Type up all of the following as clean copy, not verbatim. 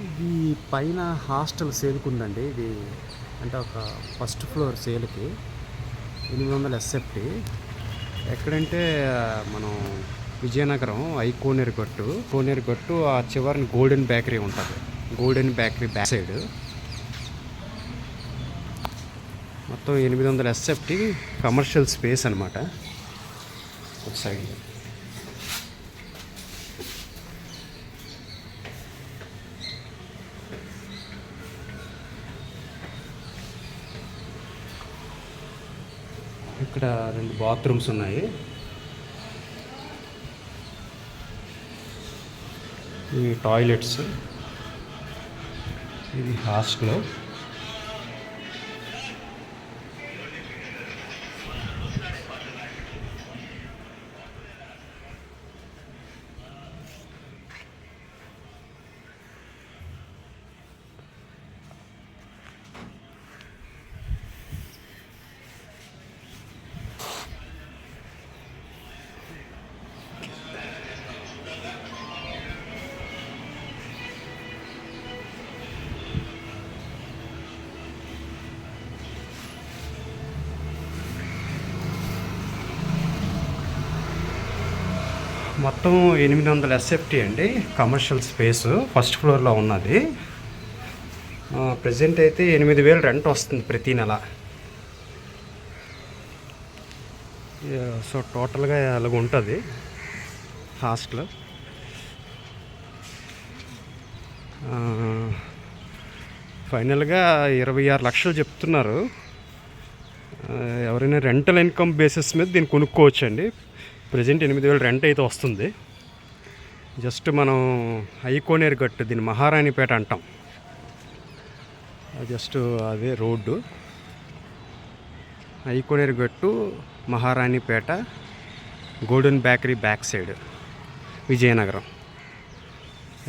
ఇది పైన హాస్టల్ సేల్కి ఉందండి. ఇది అంటే ఒక ఫస్ట్ ఫ్లోర్ సేల్కి 800 ఎస్ఎఫ్టీ. ఎక్కడంటే మనం విజయనగరం కోనేరు గట్టు ఆ చివరిని గోల్డెన్ బేకరీ ఉంటుంది. గోల్డెన్ బేకరీ బ్యాక్ సైడ్ మొత్తం 800 ఎస్ఎఫ్టీ కమర్షియల్ స్పేస్ అనమాట. ఒక సైడ్ ఇక్కడ 2 బాత్రూమ్స్ ఉన్నాయి. ఈ టాయిలెట్స్, ఇది హాస్టల్. మొత్తం 800 ఎస్ఎఫ్టీ అండి కమర్షియల్ స్పేస్ ఫస్ట్ ఫ్లోర్లో ఉన్నది. ప్రజెంట్ అయితే 8,000 రెంట్ వస్తుంది ప్రతి నెల. సో టోటల్గా అలాగ ఉంటుంది హాస్టల్. ఫైనల్గా 26 లక్షలు చెప్తున్నారు. ఎవరైనా రెంటల్ ఇన్కమ్ బేసిస్ మీద దీన్ని కొనుక్కోవచ్చండి. ప్రజెంట్ 8,000 రెంట్ అయితే వస్తుంది. జస్ట్ మనం కోనేరు గట్టు, దీన్ని మహారాణిపేట అంటాం. జస్ట్ అదే రోడ్డు, కోనేరు గట్టు, Maharanipeta, golden bakery back side, Vizianagaram.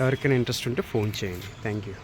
ఎవరికైనా ఇంట్రెస్ట్ ఉంటే ఫోన్ చేయండి. Thank you.